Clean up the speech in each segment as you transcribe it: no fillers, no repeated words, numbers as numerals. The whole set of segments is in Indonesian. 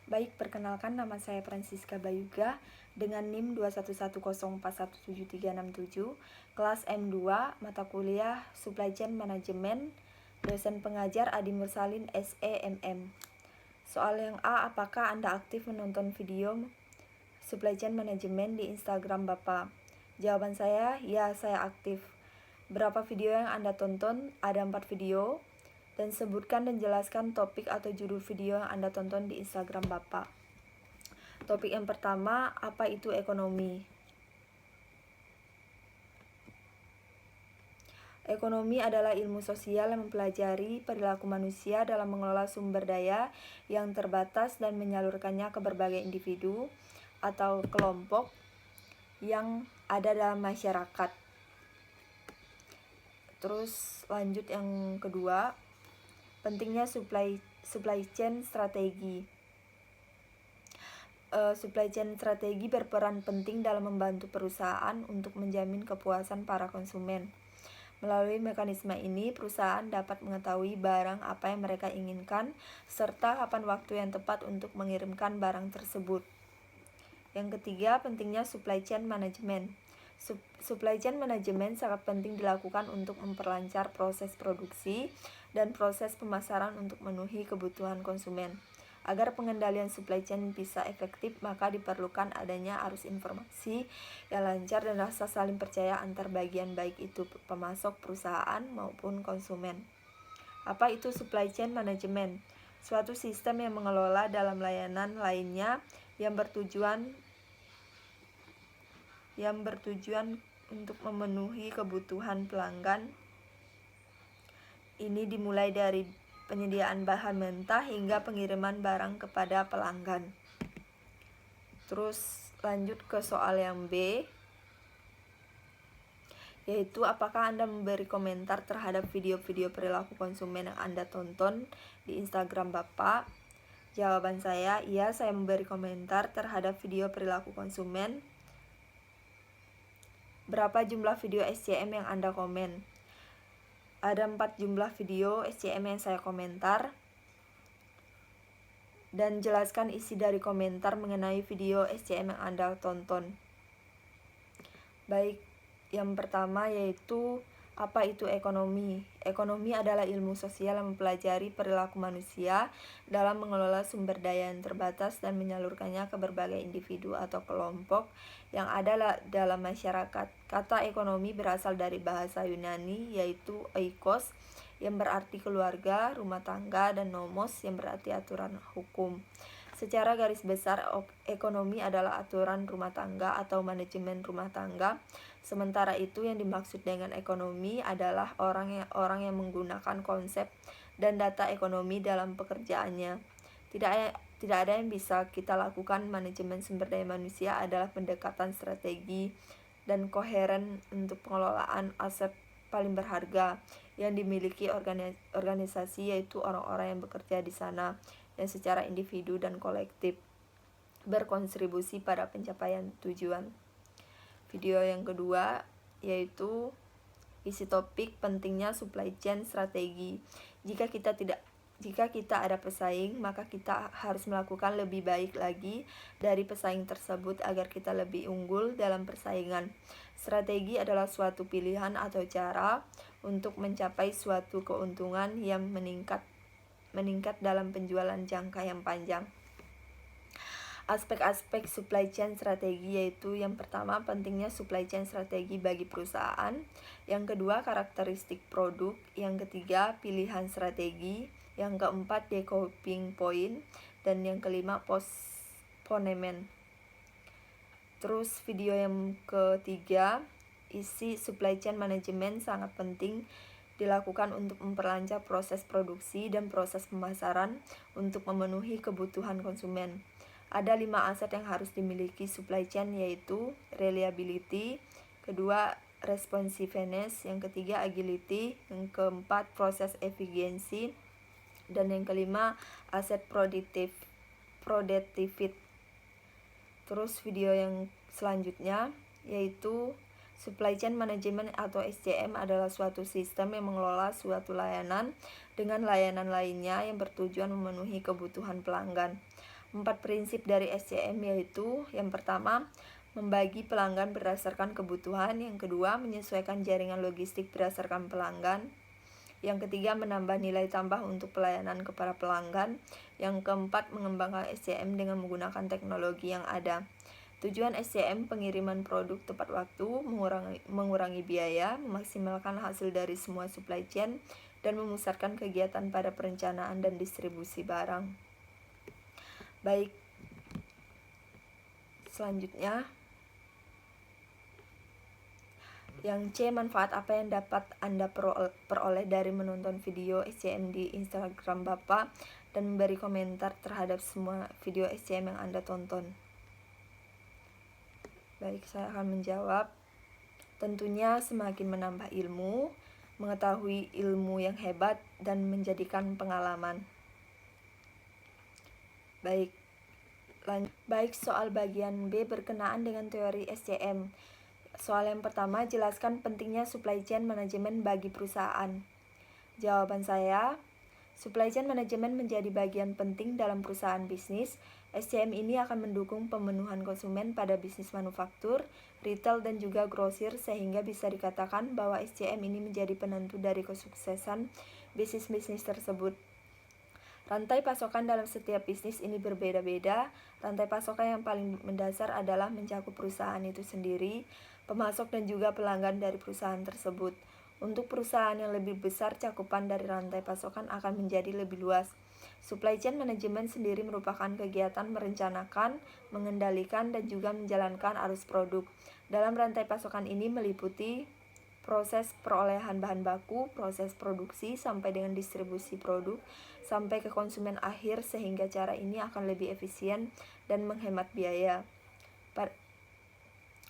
Baik, perkenalkan nama saya Francisca Bayuga dengan NIM 211041737, kelas M2, mata kuliah Supply Chain Management, dosen pengajar Adi Mursalin SEMM. Soal yang A, apakah Anda aktif menonton video Supply Chain Management di Instagram Bapak? Jawaban saya, ya, saya aktif. Berapa video yang Anda tonton? Ada 4 video. Dan sebutkan dan jelaskan topik atau judul video yang Anda tonton di Instagram Bapak. Topik yang pertama, apa itu ekonomi? Ekonomi adalah ilmu sosial yang mempelajari perilaku manusia dalam mengelola sumber daya yang terbatas dan menyalurkannya ke berbagai individu atau kelompok yang ada dalam masyarakat. Terus lanjut yang kedua, pentingnya supply chain strategi. Supply chain strategi berperan penting dalam membantu perusahaan untuk menjamin kepuasan para konsumen. Melalui mekanisme ini, perusahaan dapat mengetahui barang apa yang mereka inginkan, serta kapan waktu yang tepat untuk mengirimkan barang tersebut. Yang ketiga, pentingnya supply chain management. Supply chain management sangat penting dilakukan untuk memperlancar proses produksi dan proses pemasaran untuk memenuhi kebutuhan konsumen. Agar pengendalian supply chain bisa efektif, maka diperlukan adanya arus informasi yang lancar dan rasa saling percaya antar bagian, baik itu pemasok, perusahaan, maupun konsumen. Apa itu supply chain management? Suatu sistem yang mengelola dalam layanan lainnya yang bertujuan untuk memenuhi kebutuhan pelanggan. Ini dimulai dari penyediaan bahan mentah hingga pengiriman barang kepada pelanggan. Terus lanjut ke soal yang B, yaitu apakah Anda memberi komentar terhadap video-video perilaku konsumen yang Anda tonton di Instagram Bapak? Jawaban saya, iya, saya memberi komentar terhadap video perilaku konsumen. Berapa jumlah video SCM yang Anda komen? Ada 4 jumlah video SCM yang saya komentar. Dan jelaskan isi dari komentar mengenai video SCM yang Anda tonton. Baik, yang pertama yaitu apa itu ekonomi? Ekonomi adalah ilmu sosial yang mempelajari perilaku manusia dalam mengelola sumber daya yang terbatas dan menyalurkannya ke berbagai individu atau kelompok yang ada dalam masyarakat. Kata ekonomi berasal dari bahasa Yunani yaitu oikos yang berarti keluarga, rumah tangga, dan nomos yang berarti aturan hukum. Secara garis besar, ekonomi adalah aturan rumah tangga atau manajemen rumah tangga. Sementara itu yang dimaksud dengan ekonomi adalah orang yang menggunakan konsep dan data ekonomi dalam pekerjaannya. Tidak ada yang bisa kita lakukan. Manajemen sumber daya manusia adalah pendekatan strategi dan koheren untuk pengelolaan aset paling berharga yang dimiliki organisasi, yaitu orang-orang yang bekerja di sana yang secara individu dan kolektif berkontribusi pada pencapaian tujuan. Video yang kedua yaitu isi topik pentingnya supply chain strategi. Jika kita ada pesaing, maka kita harus melakukan lebih baik lagi dari pesaing tersebut agar kita lebih unggul dalam persaingan. Strategi adalah suatu pilihan atau cara untuk mencapai suatu keuntungan yang meningkat dalam penjualan jangka yang panjang. Aspek-aspek supply chain strategi yaitu yang pertama, pentingnya supply chain strategi bagi perusahaan. Yang kedua, karakteristik produk. Yang ketiga, pilihan strategi. Yang keempat, decouplung point. Dan yang kelima, postponement. Terus video yang ketiga, isi supply chain management sangat penting dilakukan untuk memperlancar proses produksi dan proses pemasaran untuk memenuhi kebutuhan konsumen. Ada 5 aset yang harus dimiliki supply chain, yaitu reliability, kedua responsiveness, yang ketiga agility, yang keempat proses efisiensi, dan yang kelima aset productivity. Terus video yang selanjutnya yaitu supply chain management atau SCM adalah suatu sistem yang mengelola suatu layanan dengan layanan lainnya yang bertujuan memenuhi kebutuhan pelanggan. 4 prinsip dari SCM yaitu yang pertama, membagi pelanggan berdasarkan kebutuhan, yang kedua, menyesuaikan jaringan logistik berdasarkan pelanggan, yang ketiga, menambah nilai tambah untuk pelayanan kepada pelanggan, yang keempat, mengembangkan SCM dengan menggunakan teknologi yang ada. Tujuan SCM pengiriman produk tepat waktu, mengurangi biaya, memaksimalkan hasil dari semua supply chain, dan memusatkan kegiatan pada perencanaan dan distribusi barang. Baik, selanjutnya yang C, manfaat apa yang dapat Anda peroleh dari menonton video SCM di Instagram Bapak dan memberi komentar terhadap semua video SCM yang Anda tonton. Baik, saya akan menjawab. Tentunya semakin menambah ilmu, mengetahui ilmu yang hebat, dan menjadikan pengalaman. Baik, soal bagian B berkenaan dengan teori SCM. Soal yang pertama, jelaskan pentingnya supply chain management bagi perusahaan. Jawaban saya, supply chain management menjadi bagian penting dalam perusahaan bisnis. SCM ini akan mendukung pemenuhan konsumen pada bisnis manufaktur, retail, dan juga grosir, sehingga bisa dikatakan bahwa SCM ini menjadi penentu dari kesuksesan bisnis-bisnis tersebut. Rantai pasokan dalam setiap bisnis ini berbeda-beda. Rantai pasokan yang paling mendasar adalah mencakup perusahaan itu sendiri, pemasok, dan juga pelanggan dari perusahaan tersebut. Untuk perusahaan yang lebih besar, cakupan dari rantai pasokan akan menjadi lebih luas. Supply chain management sendiri merupakan kegiatan merencanakan, mengendalikan, dan juga menjalankan arus produk. Dalam rantai pasokan ini meliputi proses perolehan bahan baku, proses produksi, sampai dengan distribusi produk, sampai ke konsumen akhir, sehingga cara ini akan lebih efisien dan menghemat biaya.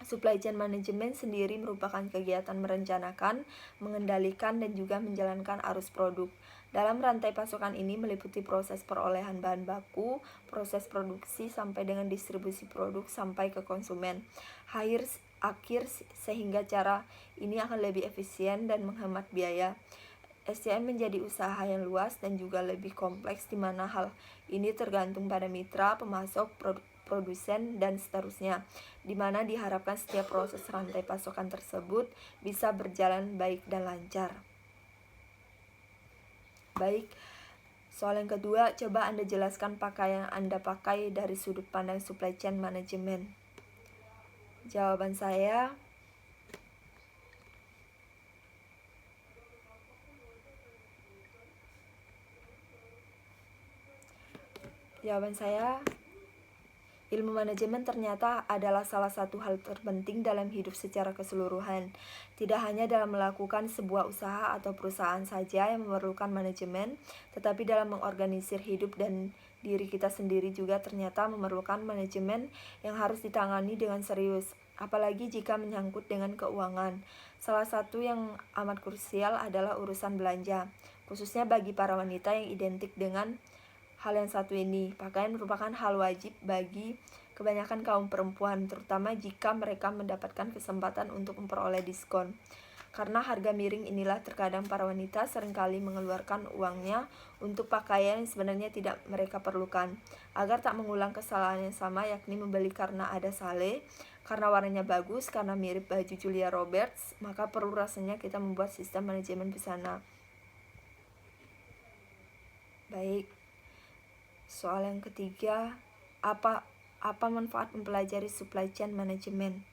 Supply chain management sendiri merupakan kegiatan merencanakan, mengendalikan, dan juga menjalankan arus produk. Dalam rantai pasokan ini meliputi proses perolehan bahan baku, proses produksi, sampai dengan distribusi produk sampai ke konsumen akhir, sehingga cara ini akan lebih efisien dan menghemat biaya. SCM menjadi usaha yang luas dan juga lebih kompleks, di mana hal ini tergantung pada mitra, pemasok, produsen, dan seterusnya, di mana diharapkan setiap proses rantai pasokan tersebut bisa berjalan baik dan lancar. Baik, soal yang kedua, coba Anda jelaskan pakaian yang Anda pakai dari sudut pandang supply chain management. Jawaban saya, ilmu manajemen ternyata adalah salah satu hal terpenting dalam hidup secara keseluruhan. Tidak hanya dalam melakukan sebuah usaha atau perusahaan saja yang memerlukan manajemen, tetapi dalam mengorganisir hidup dan diri kita sendiri juga ternyata memerlukan manajemen yang harus ditangani dengan serius, apalagi jika menyangkut dengan keuangan. Salah satu yang amat krusial adalah urusan belanja, khususnya bagi para wanita yang identik dengan hal yang satu ini. Pakaian merupakan hal wajib bagi kebanyakan kaum perempuan, terutama jika mereka mendapatkan kesempatan untuk memperoleh diskon. Karena harga miring inilah terkadang para wanita seringkali mengeluarkan uangnya untuk pakaian yang sebenarnya tidak mereka perlukan. Agar tak mengulang kesalahan yang sama, yakni membeli karena ada sale, karena warnanya bagus, karena mirip baju Julia Roberts, maka perlu rasanya kita membuat sistem manajemen busana. Baik, soal yang ketiga, apa manfaat mempelajari supply chain management?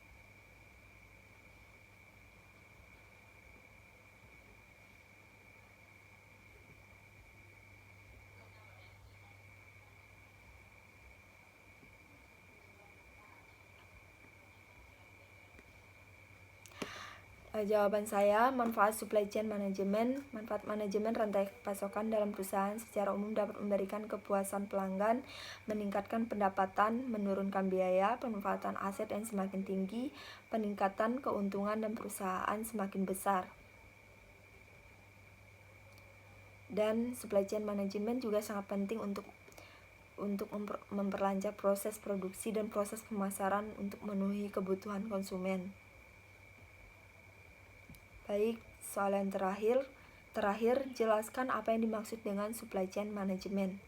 Jawaban saya, manfaat supply chain management. Manfaat manajemen rantai pasokan dalam perusahaan secara umum dapat memberikan kepuasan pelanggan, meningkatkan pendapatan, menurunkan biaya, pemanfaatan aset yang semakin tinggi, peningkatan keuntungan dan perusahaan semakin besar. Dan supply chain management juga sangat penting untuk memperlancar proses produksi dan proses pemasaran untuk memenuhi kebutuhan konsumen. Baik, soal yang terakhir, jelaskan apa yang dimaksud dengan supply chain management.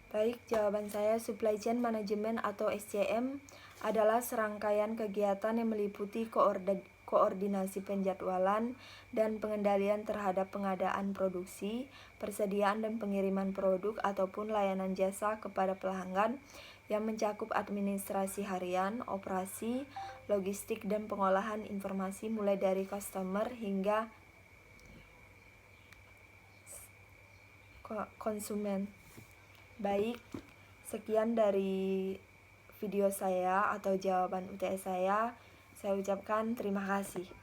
Baik, jawaban saya Supply Chain Management atau SCM adalah serangkaian kegiatan yang meliputi koordinasi penjadwalan dan pengendalian terhadap pengadaan produksi, persediaan dan pengiriman produk ataupun layanan jasa kepada pelanggan yang mencakup administrasi harian, operasi, logistik dan pengolahan informasi mulai dari customer hingga konsumen. Baik, sekian dari video saya atau jawaban UTS saya. Saya ucapkan terima kasih.